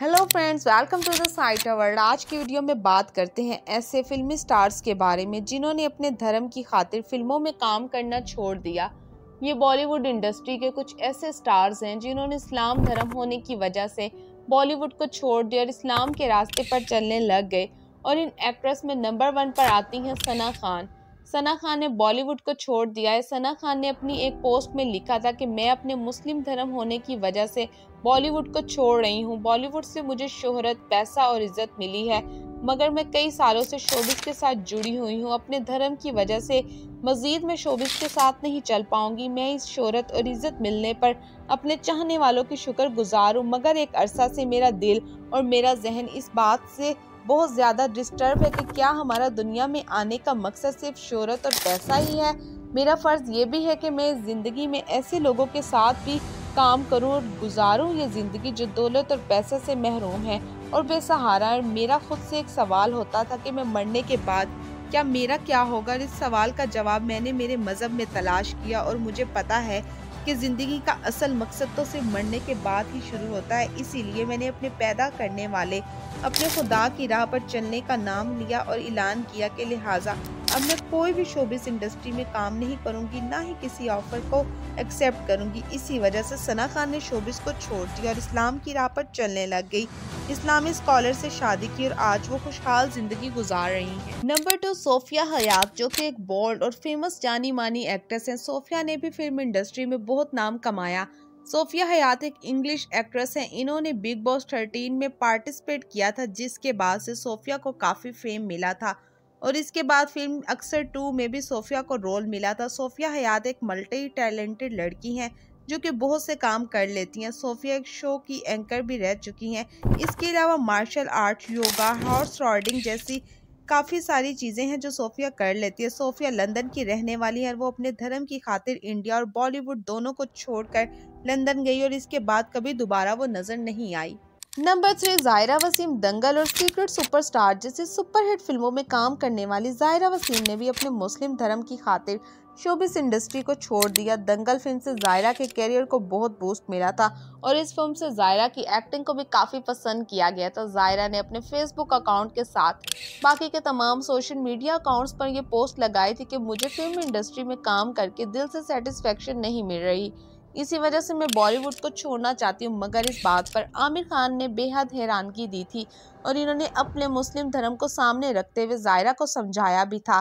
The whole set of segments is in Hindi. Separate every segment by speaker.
Speaker 1: Hello friends, welcome to the site world. आज की वीडियो में बात करते हैं ऐसे फिल्मी स्टार्स के बारे में जिन्होंने अपने धर्म की खातिर फिल्मों में काम करना छोड़ दिया। ये बॉलीवुड इंडस्ट्री के कुछ ऐसे स्टार्स हैं जिन्होंने इस्लाम धर्म होने की वजह से बॉलीवुड को छोड़ दिया और इस्लाम के रास्ते पर चलने लग गए। और इन एक्ट्रेस में नंबर 1 पर आती हैं सना खान। सना खान ने बॉलीवुड को छोड़ दिया है। सना खान ने अपनी एक पोस्ट में लिखा था कि मैं अपने मुस्लिम धर्म होने की वजह से बॉलीवुड को छोड़ रही हूँ। बॉलीवुड से मुझे शोहरत, पैसा और इज्जत मिली है, मगर मैं कई सालों से शोबिस के साथ जुड़ी हुई हूँ। अपने धर्म की वजह से मजीद मैं शोबिस के साथ नहीं चल पाऊंगी। मैं इस शोहरत और इज्जत मिलने पर अपने चाहने वालों की शुक्रगुजार हूँ, मगर एक अरसा से मेरा दिल और मेरा जहन इस बात से बहुत ज़्यादा डिस्टर्ब है कि क्या हमारा दुनिया में आने का मकसद सिर्फ शोहरत और पैसा ही है। मेरा फ़र्ज़ ये भी है कि मैं ज़िंदगी में ऐसे लोगों के साथ भी काम करूं और गुजारूं ये ज़िंदगी जो दौलत और पैसे से महरूम है और बेसहारा है। मेरा खुद से एक सवाल होता था कि मैं मरने के बाद क्या मेरा क्या होगा। इस सवाल का जवाब मैंने मेरे मज़हब में तलाश किया और मुझे पता है कि ज़िंदगी का असल मकसद तो सिर्फ मरने के बाद ही शुरू होता है। इसीलिए मैंने अपने पैदा करने वाले अपने खुदा की राह पर चलने का नाम लिया और ऐलान किया कि लिहाजा अब मैं कोई भी शोबिस इंडस्ट्री में काम नहीं करूंगी, ना ही किसी ऑफर को एक्सेप्ट करूंगी। इसी वजह से सना खान ने शोबिस को छोड़ दिया और इस्लाम की राह पर चलने लग गई। इस्लामी स्कॉलर से शादी की और आज वो खुशहाल जिंदगी गुजार रही हैं। नंबर 2, सोफिया हयात, जो कि एक बोल्ड और फेमस जानी मानी एक्ट्रेस हैं। सोफिया ने भी फिल्म इंडस्ट्री में बहुत नाम कमाया। सोफिया हयात एक इंग्लिश एक्ट्रेस हैं। इन्होंने बिग बॉस 13 में पार्टिसिपेट किया था, जिसके बाद से सोफिया को काफ़ी फेम मिला था और इसके बाद फिल्म अक्सर 2 में भी सोफिया को रोल मिला था। सोफिया हयात एक मल्टी टैलेंटेड लड़की हैं जो कि बहुत से काम कर लेती हैं। सोफिया एक शो की एंकर भी रह चुकी हैं। इसके अलावा martial art, yoga, horse riding जैसी काफ़ी सारी चीज़ें हैं जो सोफिया कर लेती है। सोफिया लंदन की रहने वाली है और वो अपने धर्म की खातिर इंडिया और बॉलीवुड दोनों को छोड़कर लंदन गई और इसके बाद कभी दोबारा वो नजर नहीं आई। नंबर 3, जायरा वसीम, दंगल और सीक्रेट सुपरस्टार जैसी सुपरहिट फिल्मों में काम करने वाली जायरा वसीम ने भी अपने मुस्लिम धर्म की खातिर शोबिस इंडस्ट्री को छोड़ दिया। दंगल फिल्म से जायरा के करियर को बहुत बूस्ट मिला था और इस फिल्म से जायरा की एक्टिंग को भी काफ़ी पसंद किया गया था। जायरा ने अपने फेसबुक अकाउंट के साथ बाकी के तमाम सोशल मीडिया अकाउंट्स पर यह पोस्ट लगाई थी कि मुझे फिल्म इंडस्ट्री में काम करके दिल से सेटिस्फेक्शन नहीं मिल रही, इसी वजह से मैं बॉलीवुड को छोड़ना चाहती हूँ। मगर इस बात पर आमिर खान ने बेहद हैरानगी दी थी और इन्होंने अपने मुस्लिम धर्म को सामने रखते हुए जायरा को समझाया भी था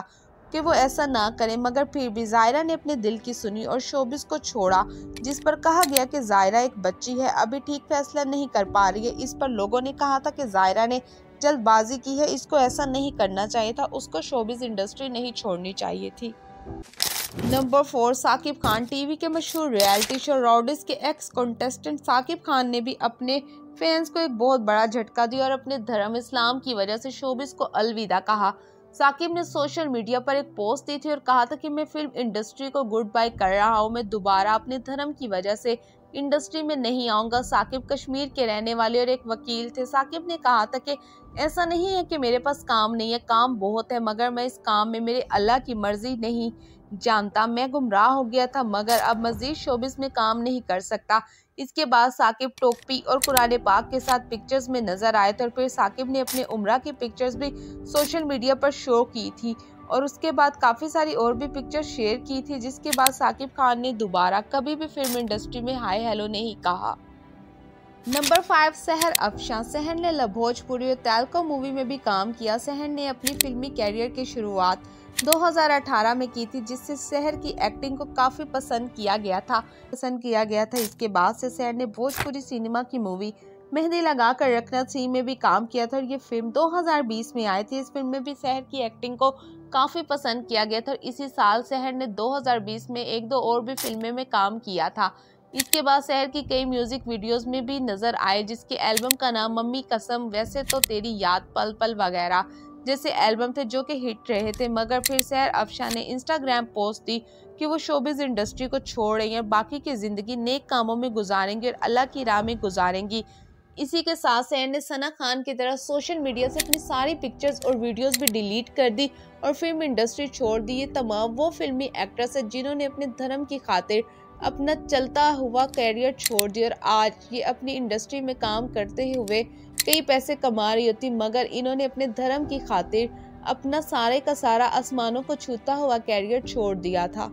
Speaker 1: कि वो ऐसा ना करें, मगर फिर भी जायरा ने अपने दिल की सुनी और शोबिस को छोड़ा, जिस पर कहा गया कि जायरा एक बच्ची है, अभी ठीक फैसला नहीं कर पा रही है। इस पर लोगों ने कहा था कि जायरा ने जल्दबाजी की है, इसको ऐसा नहीं करना चाहिए था, उसको शोबिस इंडस्ट्री नहीं छोड़नी चाहिए थी। नंबर 4, साकिब खान, टीवी के मशहूर रियलिटी शो रॉडिस के एक्स कंटेस्टेंट साकिब खान ने भी अपने फैंस को एक बहुत बड़ा झटका दिया और अपने धर्म इस्लाम की वजह से शोबिस को अलविदा कहा। साकिब ने सोशल मीडिया पर एक पोस्ट दी थी और कहा था कि मैं फिल्म इंडस्ट्री को गुड बाय कर रहा हूँ, मैं दोबारा अपने धर्म की वजह से इंडस्ट्री में नहीं आऊँगा। साकिब कश्मीर के रहने वाले और एक वकील थे। साकिब ने कहा था कि ऐसा नहीं है कि मेरे पास काम नहीं है, काम बहुत है, मगर मैं इस काम में मेरे अल्लाह की मर्जी नहीं जानता। मैं गुमराह हो गया था, मगर अब मजीद शोबिस में काम नहीं कर सकता। इसके बाद साकिब टोपी और कुरान पाक के साथ पिक्चर्स में नजर आए थे और फिर साकिब ने अपने उम्रा की पिक्चर्स भी सोशल मीडिया पर शो की थी और उसके बाद काफ़ी सारी और भी पिक्चर्स शेयर की थी, जिसके बाद साकिब खान ने दोबारा कभी भी फिल्म इंडस्ट्री में हाय हेलो नहीं कहा। नंबर 5, सहर अफशां, सहर ने भोजपुरी और तेलुगु मूवी में भी काम किया। सहर ने अपनी फिल्मी कैरियर की शुरुआत 2018 में की थी, जिससे सहर की एक्टिंग को काफ़ी पसंद किया गया था। इसके बाद से सहर ने भोजपुरी सिनेमा की मूवी मेहंदी लगा कर रखना सी में भी काम किया था और ये फिल्म 2020 में आई थी। इस फिल्म में भी सहर की एक्टिंग को काफ़ी पसंद किया गया था और इसी साल सहर ने 2020 में 1-2 और भी फिल्में में काम किया था। इसके बाद सहर की कई म्यूजिक वीडियोस में भी नजर आए, जिसके एल्बम का नाम मम्मी कसम, वैसे तो तेरी याद, पल पल वगैरह जैसे एल्बम थे जो कि हिट रहे थे। मगर फिर सहर अफशां ने इंस्टाग्राम पोस्ट दी कि वो शोबिस इंडस्ट्री को छोड़ रही हैं, बाकी की ज़िंदगी नेक कामों में गुजारेंगी और अल्लाह की राह में गुजारेंगी। इसी के साथ सहर ने सना खान की तरह सोशल मीडिया से अपनी सारी पिक्चर्स और वीडियोस भी डिलीट कर दी और फिल्म इंडस्ट्री छोड़ दी। ये तमाम वो फिल्मी एक्ट्रेस है जिन्होंने अपने धर्म की खातिर अपना चलता हुआ कैरियर छोड़ दिया और आज ये अपनी इंडस्ट्री में काम करते हुए कई पैसे कमा रही होती, मगर इन्होंने अपने धर्म की खातिर अपना सारे का सारा आसमानों को छूता हुआ कैरियर छोड़ दिया था।